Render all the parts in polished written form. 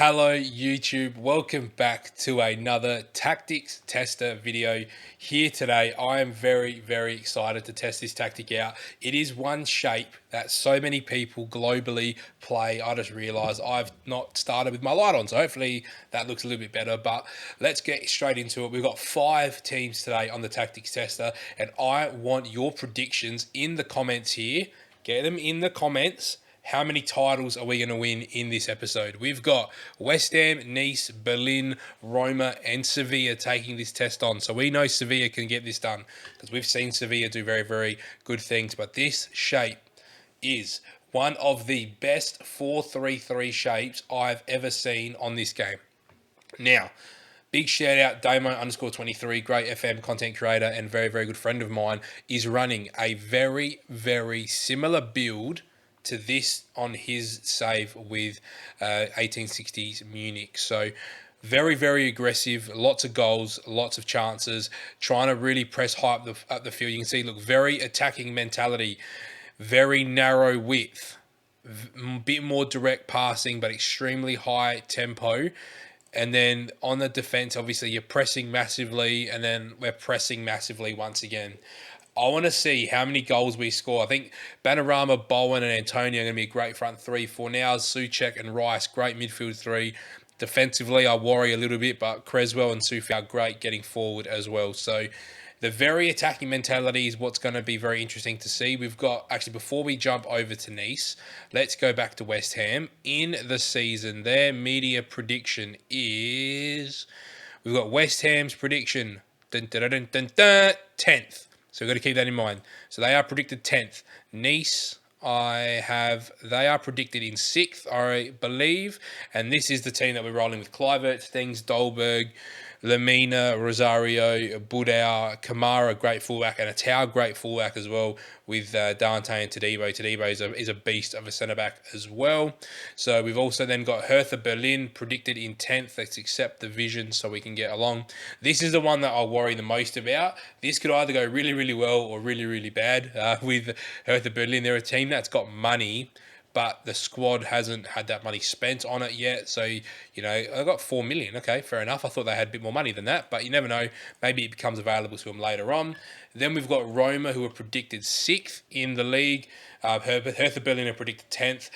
Hello YouTube, welcome back to another tactics tester video. Here today I am very excited to test this tactic out. It is one shape that so many people globally play. I just realized I've not started with my light on, so hopefully that looks a little bit better, but let's get straight into it. We've got 5 teams today on the tactics tester and I want your predictions in the comments here. Get them in the comments. How many titles are we going to win in this episode? We've got West Ham, Nice, Berlin, Roma, and Sevilla taking this test on. So we know Sevilla can get this done because we've seen Sevilla do very good things. But this shape is one of the best 4-3-3 shapes I've ever seen on this game. Now, big shout out, Damo_23, great FM content creator and very good friend of mine, is running a very similar build to this on his save with 1860s Munich. So very aggressive, lots of goals, lots of chances, trying to really press high up the field. You can see, look, very attacking mentality, very narrow width, bit more direct passing, but extremely high tempo. And then on the defense, obviously you're pressing massively, and then we're pressing massively once again. I want to see how many goals we score. I think Banarama, Bowen, and Antonio are going to be a great front three. Fornals, Souček, and Rice, great midfield three. Defensively, I worry a little bit, but Creswell and Soufi are great getting forward as well. So the very attacking mentality is what's going to be very interesting to see. We've got, actually, before we jump over to Nice, let's go back to West Ham. In the season, their media prediction is... We've got West Ham's prediction, 10th. So we've got to keep that in mind. So they are predicted 10th. Nice, they are predicted in 6th, I believe. And this is the team that we're rolling with. Kluivert, Stengs, Dolberg, Lemina, Rosario, Budau, Kamara, great fullback, and a Tau, great fullback as well, with Dante and Todibo. Todibo is a beast of a centre-back as well. So we've also then got Hertha Berlin predicted in 10th. Let's accept the vision so we can get along. This is the one that I'll worry the most about. This could either go really well or really bad with Hertha Berlin. They're a team that's got money, but the squad hasn't had that money spent on it yet. So, you know, I got 4 million. Okay, fair enough. I thought they had a bit more money than that, but you never know. Maybe it becomes available to them later on. Then we've got Roma, who are predicted 6th in the league. Hertha Berlin are predicted 10th.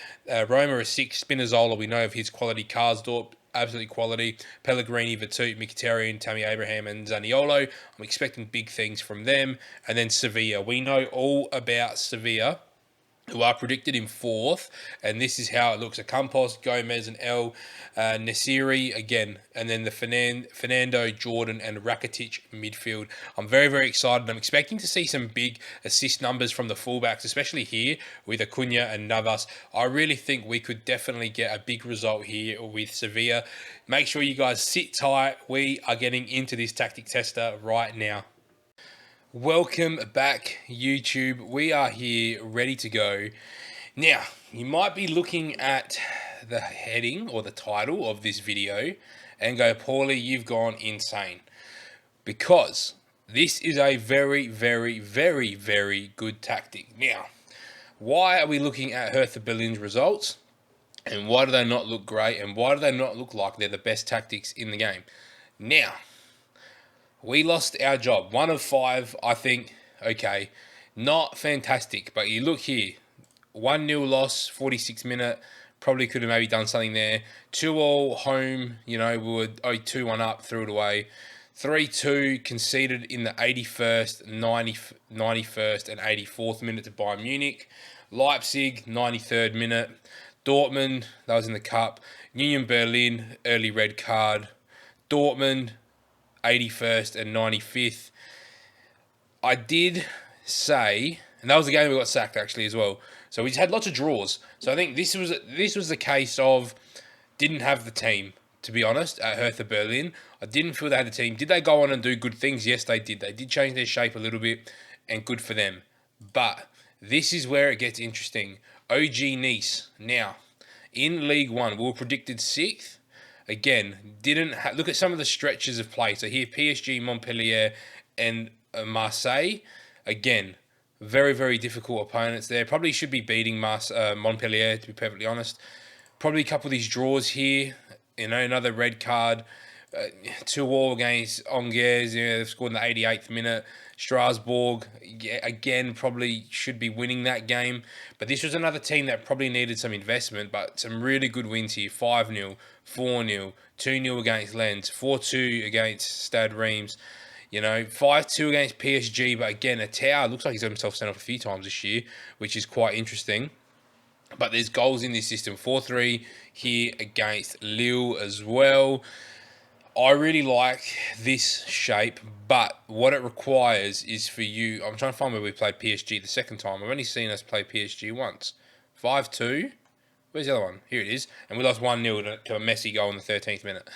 Roma are 6th. Spinazzola, we know of his quality. Karsdorp, absolutely quality. Pellegrini, Vertut, Mkhitaryan, Tammy Abraham, and Zaniolo. I'm expecting big things from them. And then Sevilla. We know all about Sevilla, who are predicted in 4th, and this is how it looks. Campos, Gomez, and El Nesiri again, and then the Fernando, Jordan, and Rakitic midfield. I'm very excited. I'm expecting to see some big assist numbers from the fullbacks, especially here with Acuna and Navas. I really think we could definitely get a big result here with Sevilla. Make sure you guys sit tight. We are getting into this tactic tester right now. Welcome back, YouTube. We are here ready to go. Now, you might be looking at the heading or the title of this video and go, Paulie, you've gone insane. Because this is a very good tactic. Now, why are we looking at Hertha Berlin's results? And why do they not look great? And why do they not look like they're the best tactics in the game? Now, we lost our job. 1 of 5, I think. Okay, not fantastic. But you look here. 1-0 loss, 46th minute. Probably could have maybe done something there. 2-2 home. You know, we were 2-1 up, threw it away. 3-2 conceded in the 81st, 91st, and 84th minute to Bayern Munich. Leipzig, 93rd minute. Dortmund, that was in the cup. Union Berlin, early red card. Dortmund, 81st and 95th. I did say, and that was the game we got sacked actually as well. So we just had lots of draws. So I think this was the case of didn't have the team, to be honest, at Hertha Berlin. I didn't feel they had the team. Did they go on and do good things? Yes, they did. They did change their shape a little bit, and good for them. But this is where it gets interesting. OG Nice. Now, in League One, we were predicted 6th. Again, look at some of the stretches of play. So here, PSG, Montpellier, and Marseille. Again, very difficult opponents there. Probably should be beating Montpellier, to be perfectly honest. Probably a couple of these draws here. Another red card. 2-2 against Angers. They've scored in the 88th minute. Strasbourg, again, probably should be winning that game. But this was another team that probably needed some investment, but some really good wins here. 5-0, 4-0, 2-0 against Lens, 4-2 against Stade Reims. 5-2 against PSG, but again, Atao looks like he's got himself sent off a few times this year, which is quite interesting. But there's goals in this system. 4-3 here against Lille as well. I really like this shape, but what it requires is for you... I'm trying to find where we played PSG the second time. I've only seen us play PSG once. 5-2. Where's the other one? Here it is. And we lost 1-0 to a messy goal in the 13th minute.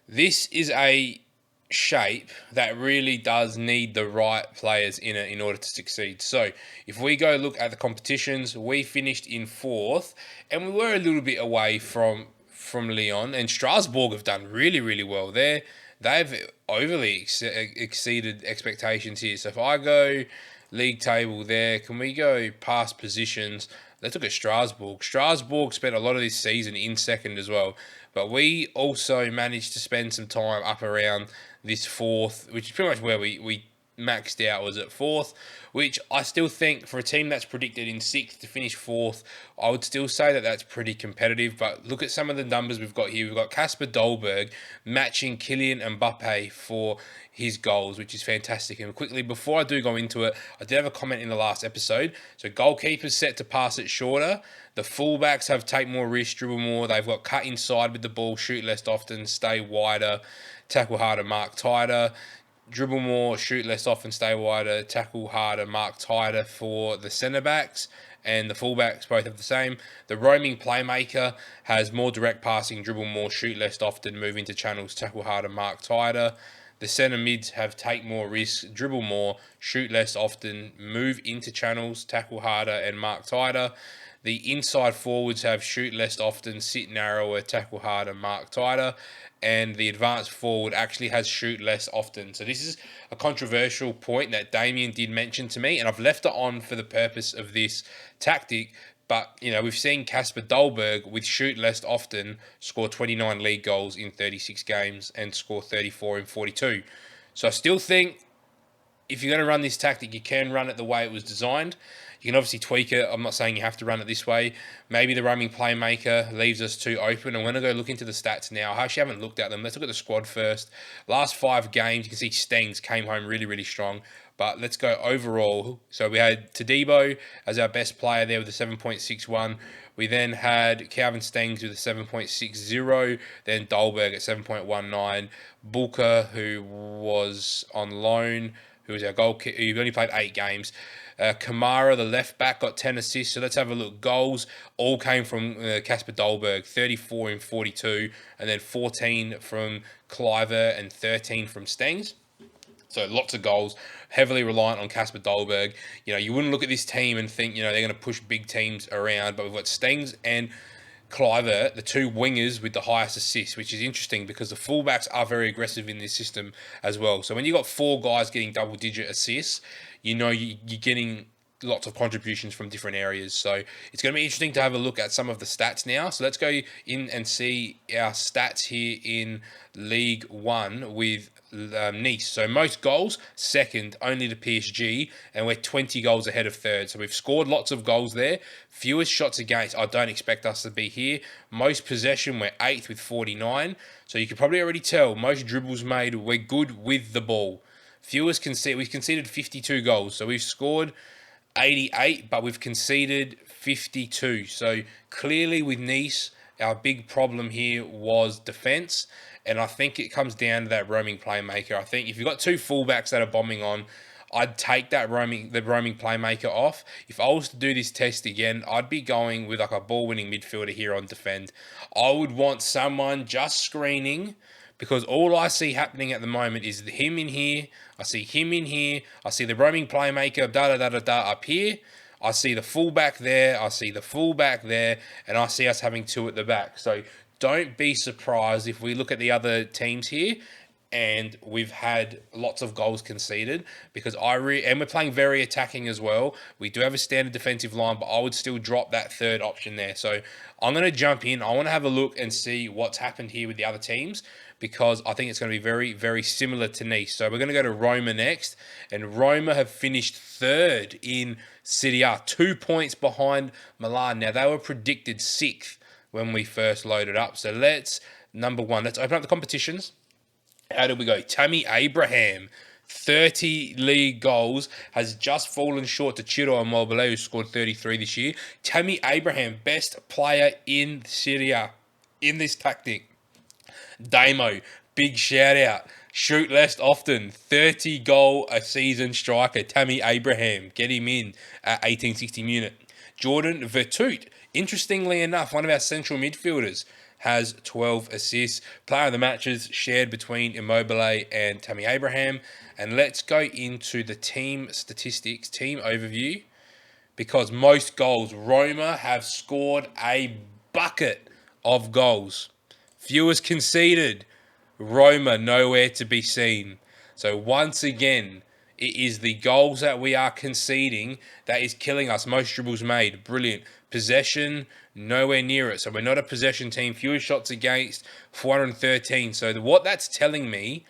This is a shape that really does need the right players in it in order to succeed. So if we go look at the competitions, we finished in 4th, and we were a little bit away from Lyon, and Strasbourg have done really, really well there. They've overly exceeded expectations here. So if I go league table there, can we go past positions? Let's look at Strasbourg. Strasbourg spent a lot of this season in second as well. But we also managed to spend some time up around this 4th, which is pretty much where we maxed out, was at 4th, which I still think for a team that's predicted in 6th to finish 4th, I would still say that that's pretty competitive. But look at some of the numbers we've got here. We've got Kasper Dolberg matching Kylian Mbappe for his goals, which is fantastic. And quickly, before I do go into it, I did have a comment in the last episode. So goalkeepers set to pass it shorter. The fullbacks have take more risk, dribble more. They've got cut inside with the ball, shoot less often, stay wider, tackle harder, mark tighter. Dribble more, shoot less often, stay wider, tackle harder, mark tighter for the centre backs, and the fullbacks both have the same. The roaming playmaker has more direct passing, dribble more, shoot less often, move into channels, tackle harder, mark tighter. The centre mids have take more risks, dribble more, shoot less often, move into channels, tackle harder, and mark tighter. The inside forwards have shoot less often, sit narrower, tackle harder, mark tighter. And the advanced forward actually has shoot less often. So this is a controversial point that Damien did mention to me, and I've left it on for the purpose of this tactic. But, we've seen Kasper Dolberg with shoot less often score 29 league goals in 36 games and score 34 in 42. So I still think if you're going to run this tactic, you can run it the way it was designed. You can obviously tweak it. I'm not saying you have to run it this way. Maybe the roaming playmaker leaves us too open. I'm going to go look into the stats now. I actually haven't looked at them. Let's look at the squad first. Last 5 games, you can see Stengs came home really, really strong. But let's go overall. So we had Todibo as our best player there with a 7.61. We then had Calvin Stengs with a 7.60. Then Dolberg at 7.19. Bulka, who was on loan, who was our goalkeeper, who only played 8 games. Kamara, the left back, got 10 assists. So let's have a look. Goals all came from Kasper Dolberg, 34 in 42, and then 14 from Kluivert and 13 from Stengs. So lots of goals, heavily reliant on Kasper Dolberg. You wouldn't look at this team and think, they're going to push big teams around, but we've got Stengs and Kluivert, the 2 wingers with the highest assists, which is interesting because the fullbacks are very aggressive in this system as well. So when you've got 4 guys getting double-digit assists, you're getting lots of contributions from different areas. So it's going to be interesting to have a look at some of the stats now. So let's go in and see our stats here in League 1 with Nice. So most goals, second only to PSG, and we're 20 goals ahead of third. So we've scored lots of goals there. Fewest shots against, I don't expect us to be here. Most possession, we're 8th with 49. So you can probably already tell, most dribbles made, we're good with the ball. Fewest we've conceded 52 goals. So we've scored 88, but we've conceded 52. So clearly with Nice, our big problem here was defence. And I think it comes down to that roaming playmaker. I think if you've got 2 fullbacks that are bombing on, I'd take the roaming playmaker off. If I was to do this test again, I'd be going with like a ball-winning midfielder here on defend. I would want someone just screening, because all I see happening at the moment is him in here. I see him in here. I see the roaming playmaker, up here. I see the fullback there. I see the fullback there. And I see us having 2 at the back. So don't be surprised if we look at the other teams here. and we've had lots of goals conceded because and we're playing very attacking as well. We do have a standard defensive line, but I would still drop that third option there. So I'm going to jump in. I want to have a look and see what's happened here with the other teams because I think it's going to be very, very similar to Nice. So we're going to go to Roma next, and Roma have finished third in Serie A, 2 points behind Milan. Now, they were predicted sixth when we first loaded up. So let's open up the competitions. How did we go? Tammy Abraham, 30 league goals, has just fallen short to Ciro Immobile, who scored 33 this year. Tammy Abraham, best player in Syria in this tactic. Damo, big shout out. Shoot less often. 30 goal a season striker. Tammy Abraham, get him in at 1860 unit. Jordan Vertut, interestingly enough, one of our central midfielders, has 12 assists. Player of the matches shared between Immobile and Tammy Abraham. And let's go into the team statistics, team overview, because most goals, Roma have scored a bucket of goals. Fewest conceded, Roma nowhere to be seen. So once again, it is the goals that we are conceding that is killing us. Most dribbles made, brilliant. Possession, nowhere near it. So we're not a possession team. Fewer shots against, 413. So what that's telling me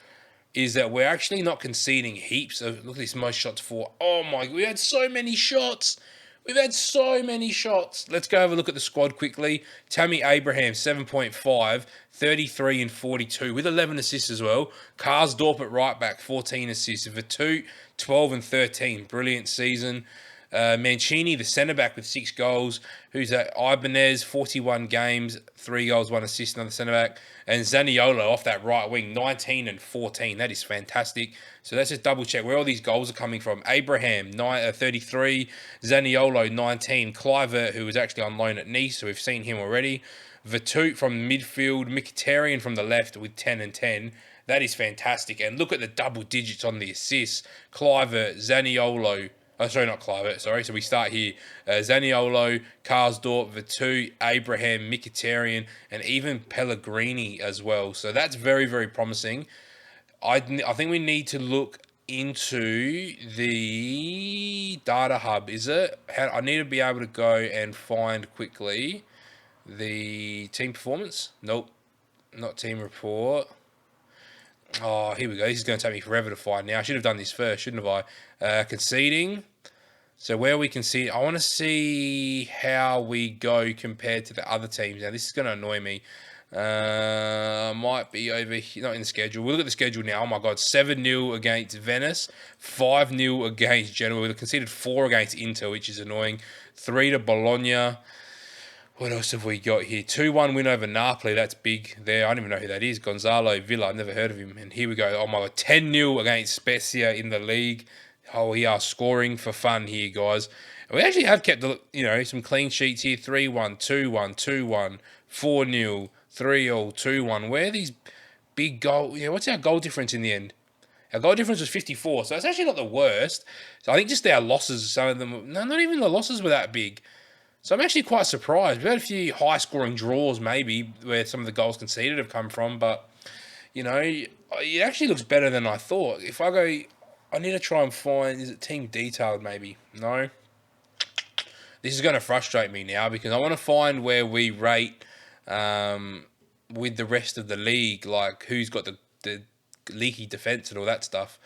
is that we're actually not conceding heaps of... Look at this, most shots for... Oh my... We had so many shots. We've had so many shots. Let's go have a look at the squad quickly. Tammy Abraham, 7.5, 33 and 42, with 11 assists as well. Karsdorp at right back, 14 assists. Vertut, 12 and 13. Brilliant season. Mancini, the centre-back with 6 goals. Who's that? Ibanez, 41 games, 3 goals, 1 assist, another centre-back. And Zaniolo off that right wing, 19 and 14. That is fantastic. So let's just double-check where all these goals are coming from. Abraham, 33. Zaniolo, 19. Kluivert, who was actually on loan at Nice, so we've seen him already. Vertut from midfield. Mkhitaryan from the left with 10 and 10. That is fantastic. And look at the double digits on the assists. Kluivert, Zaniolo... Oh, sorry, not Kluivert, sorry. So we start here. Zaniolo, Karsdorp, Vertut, Abraham, Mkhitaryan, and even Pellegrini as well. So that's very, very promising. I think we need to look into the data hub. Is it? I need to be able to go and find quickly the team performance. Nope, not team report. Oh, here we go. This is going to take me forever to find now. I should have done this first, shouldn't have I? Conceding. So where we concede, I want to see how we go compared to the other teams. Now, this is going to annoy me. Might be over here, not in the schedule. We'll look at the schedule now. Oh my God, 7-0 against Venice, 5-0 against Genoa. We've conceded 4 against Inter, which is annoying. 3 to Bologna. What else have we got here? 2-1 win over Napoli. That's big there. I don't even know who that is. Gonzalo Villa. I've never heard of him. And here we go. Oh my God. 10-0 against Spezia in the league. Oh, we are scoring for fun here, guys. We actually have kept, some clean sheets here. 3-1, 2-1, 2-1, 4-0, 3-0, 2-1. Where are these big goals? What's our goal difference in the end? Our goal difference was 54. So that's actually not the worst. So I think just our losses, some of them... No, not even the losses were that big. So I'm actually quite surprised. We've had a few high-scoring draws, maybe, where some of the goals conceded have come from. But, it actually looks better than I thought. If I go... I need to try and find... Is it team detailed, maybe? No. This is going to frustrate me now because I want to find where we rate with the rest of the league. Like, who's got the leaky defence and all that stuff.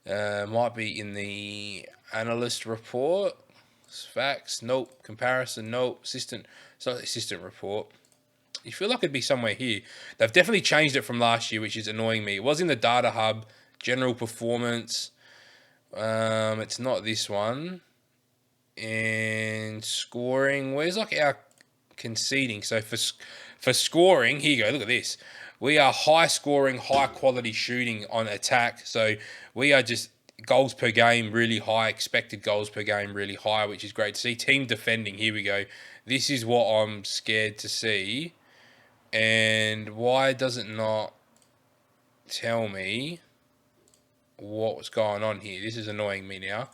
Might be in the analyst report. Facts, nope. Comparison, nope. Assistant, it's not the assistant report. You feel like it'd be somewhere here. They've definitely changed it from last year, which is annoying me. It was in the data hub, general performance. It's not this one. And scoring, where's like our conceding? So for scoring, here you go, look at this. We are high scoring, high quality shooting on attack. So we are just goals per game really high, expected goals per game really high, which is great to see. Team defending, here we go. This is what I'm scared to see. And why does it not tell me what's going on here? This is annoying me now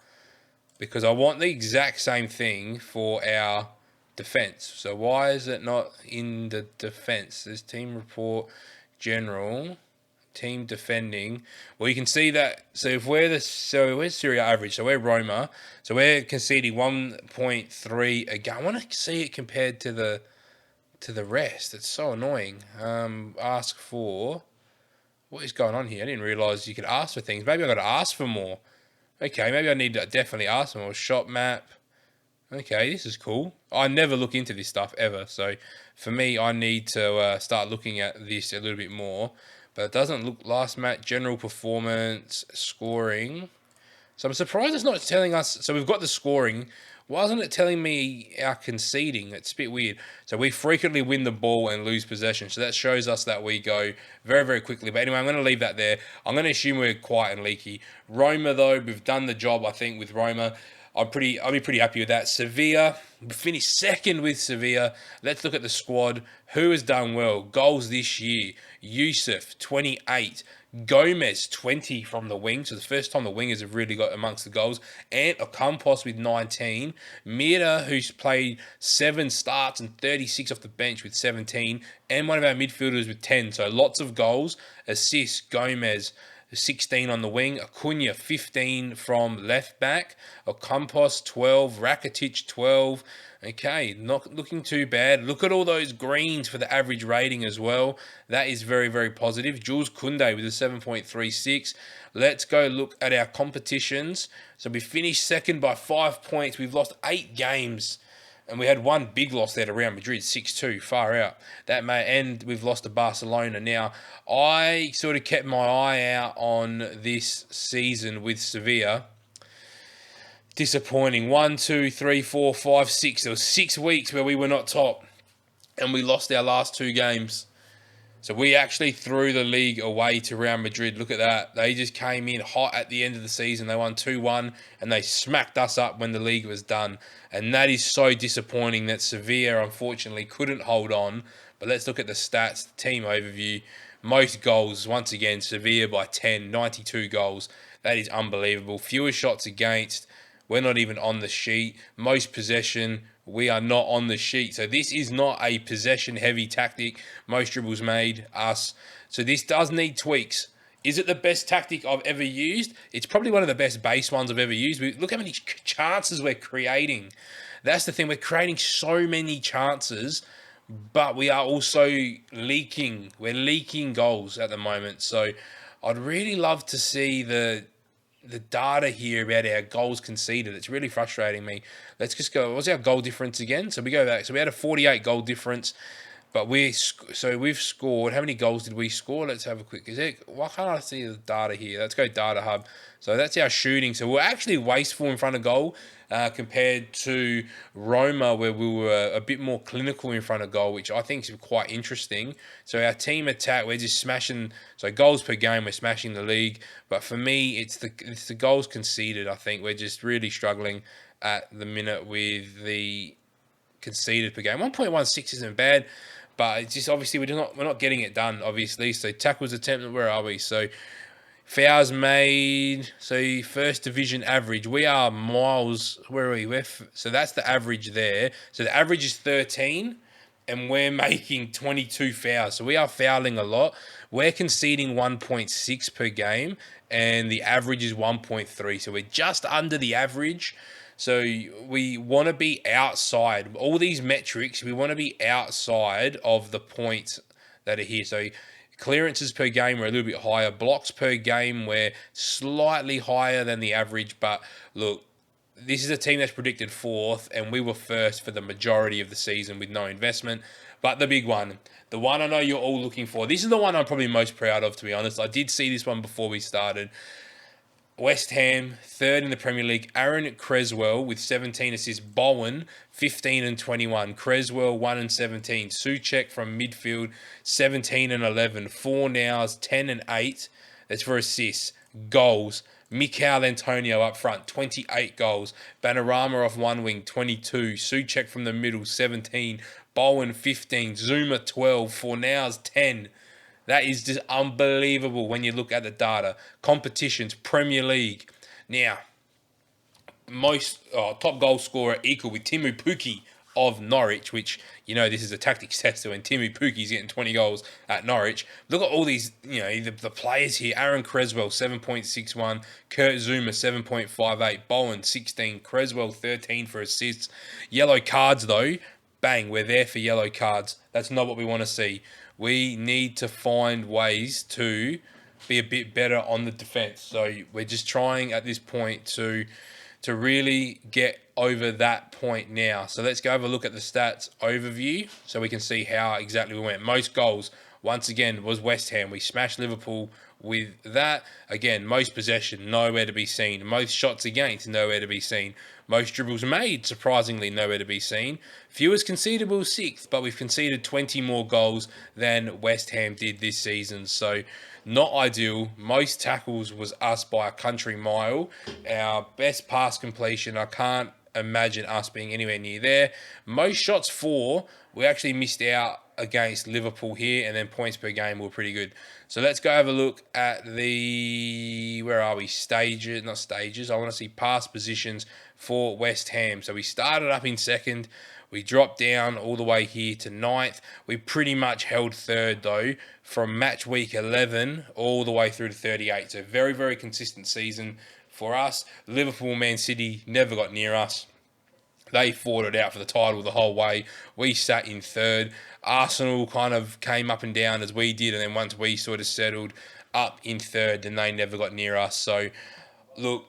because I want the exact same thing for our defense. So why is it not in the defense? There's team report, general, team defending. Well, you can see that. So if we're Serie A average. So we're Roma. So we're conceding 1.3 a game. I want to see it compared to the rest. It's so annoying. Ask for what is going on here? I didn't realize you could ask for things. Maybe I got to ask for more. Okay, maybe I need to definitely ask for more. Shop map. Okay, this is cool. I never look into this stuff ever. So for me, I need to start looking at this a little bit more. But it doesn't look last match, general performance, scoring. So I'm surprised it's not telling us. So we've got the scoring. Why isn't it telling me our conceding? It's a bit weird. So we frequently win the ball and lose possession. So that shows us that we go very, very quickly. But anyway, I'm going to leave that there. I'm going to assume we're quiet and leaky. Roma, though, we've done the job, I think, with Roma. I'll be pretty happy with that. Sevilla, we finished second with Sevilla. Let's look at the squad. Who has done well? Goals this year. Yusuf, 28. Gomez, 20 from the wing. So the first time the wingers have really got amongst the goals. And Ocampos with 19. Mira, who's played 7 starts and 36 off the bench with 17. And one of our midfielders with 10. So lots of goals. Assists, Gomez, 16 on the wing. Acuna, 15 from left back. Ocampos, 12. Rakitic, 12. Okay, not looking too bad. Look at all those greens for the average rating as well. That is very, very positive. Jules Koundé with a 7.36. Let's go look at our competitions. So we finished second by 5 points. We've lost 8 games. And we had one big loss there to Real Madrid, 6-2, far out. That may end, we've lost to Barcelona. Now, I sort of kept my eye out on this season with Sevilla. Disappointing. 1, 2, 3, 4, 5, 6. There was 6 weeks where we were not top. And we lost our last 2 games. So we actually threw the league away to Real Madrid. Look at that. They just came in hot at the end of the season. They won 2-1 and they smacked us up when the league was done. And that is so disappointing that Sevilla, unfortunately, couldn't hold on. But let's look at the stats, the team overview. Most goals, once again, Sevilla by 10, 92 goals. That is unbelievable. Fewer shots against. We're not even on the sheet. Most possession, we are not on the sheet. So this is not a possession-heavy tactic. Most dribbles made, us. So this does need tweaks. Is it the best tactic I've ever used? It's probably one of the best base ones I've ever used. Look how many chances we're creating. That's the thing. We're creating so many chances, but we are also leaking. We're leaking goals at the moment. So I'd really love to see the data here about our goals conceded. It's really frustrating me. Let's just go. What's our goal difference again? So we go back. So we had a 48 goal difference, but we've scored. How many goals did we score? Let's have a quick. Why can't I see the data here? Let's go data hub. So that's our shooting. So we're actually wasteful in front of goal compared to Roma, where we were a bit more clinical in front of goal, which I think is quite interesting. So our team attack, we're just smashing. So goals per game, we're smashing the league. But for me, it's the goals conceded. I think we're just really struggling at the minute with the conceded per game. 1.16 isn't bad, but it's just obviously we're not getting it done. Obviously, so tackles attempted. Where are we? So fouls made. So first division average. We are miles. Where are we? So that's the average there. So the average is 13, and we're making 22 fouls. So we are fouling a lot. We're conceding 1.6 per game, and the average is 1.3. So we're just under the average. So we want to be outside. All these metrics, we want to be outside of the points that are here. So clearances per game, we're a little bit higher. Blocks per game, we're slightly higher than the average. But look, this is a team that's predicted 4th, and we were first for the majority of the season with no investment. But the big one, the one I know you're all looking for, this is the one I'm probably most proud of, to be honest. I did see this one before we started. West Ham, 3rd in the Premier League. Aaron Creswell with 17 assists. Bowen, 15 and 21. Creswell, 1 and 17. Souček from midfield, 17 and 11. Fornals, 10 and 8. That's for assists. Goals. Mikel Antonio up front, 28 goals. Panorama off one wing, 22. Souček from the middle, 17. Bowen, 15. Zuma, 12. Fornals, 10. That is just unbelievable when you look at the data. Competitions, Premier League. Now, most top goal scorer equal with Timu Puki of Norwich, which, this is a tactics tester when Timmy Pukki's getting 20 goals at Norwich. Look at all these, the players here. Aaron Creswell, 7.61. Kurt Zuma, 7.58. Bowen, 16. Creswell, 13 for assists. Yellow cards, though. Bang, we're there for yellow cards. That's not what we want to see. We need to find ways to be a bit better on the defense. So we're just trying at this point to really get over that point now. So let's go have a look at the stats overview so we can see how exactly we went. Most goals, once again, was West Ham. We smashed Liverpool with that. Again, most possession, nowhere to be seen. Most shots against, nowhere to be seen. Most dribbles made, surprisingly, nowhere to be seen. Fewest conceded, 6th, but we've conceded 20 more goals than West Ham did this season. So not ideal. Most tackles was us by a country mile. Our best pass completion, I can't imagine us being anywhere near there. Most shots for, we actually missed out against Liverpool here, and then points per game were pretty good. So let's go have a look at the, where are we? Stages, not stages. I want to see pass positions for West Ham. So we started up in second. We dropped down all the way here to 9th. We pretty much held third, though, from match week 11 all the way through to 38. So very, very consistent season for us. Liverpool, Man City never got near us. They fought it out for the title the whole way. We sat in third. Arsenal kind of came up and down as we did, and then once we sort of settled up in third, then they never got near us. So, look,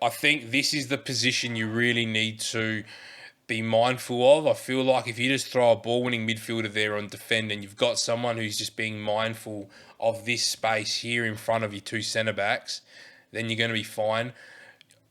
I think this is the position you really need to be mindful of. I feel like if you just throw a ball-winning midfielder there on defend and you've got someone who's just being mindful of this space here in front of your two centre-backs, then you're going to be fine.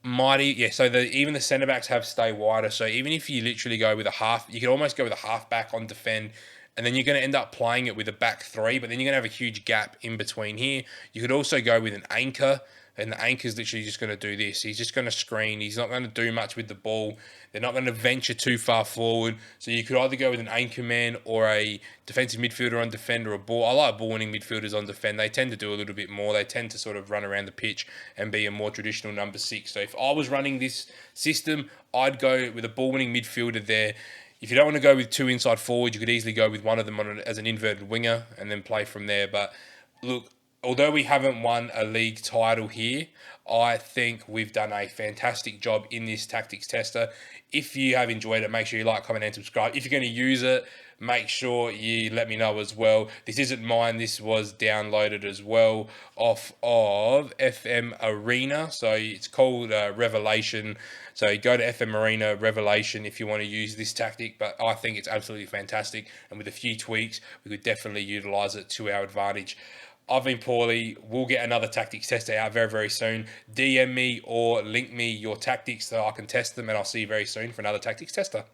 So even the centre backs have stay wider. So even if you literally go with a half, you can almost go with a half back on defend, and then you're going to end up playing it with a back three. But then you're going to have a huge gap in between here. You could also go with an anchor, and the anchor's literally just going to do this. He's just going to screen. He's not going to do much with the ball. They're not going to venture too far forward. So you could either go with an anchor man or a defensive midfielder on defend or a ball. I like ball-winning midfielders on defend. They tend to do a little bit more. They tend to sort of run around the pitch and be a more traditional number 6. So if I was running this system, I'd go with a ball-winning midfielder there. If you don't want to go with 2 inside forwards, you could easily go with one of them as an inverted winger and then play from there. But look, although we haven't won a league title here, I think we've done a fantastic job in this tactics tester. If you have enjoyed it, make sure you like, comment, and subscribe. If you're going to use it, make sure you let me know as well. This isn't mine. This was downloaded as well off of FM Arena. So it's called Revelation. So go to FM Arena Revelation if you want to use this tactic. But I think it's absolutely fantastic. And with a few tweaks, we could definitely utilize it to our advantage. I've been Paulie. We'll get another tactics tester out very, very soon. DM me or link me your tactics so I can test them, and I'll see you very soon for another tactics tester.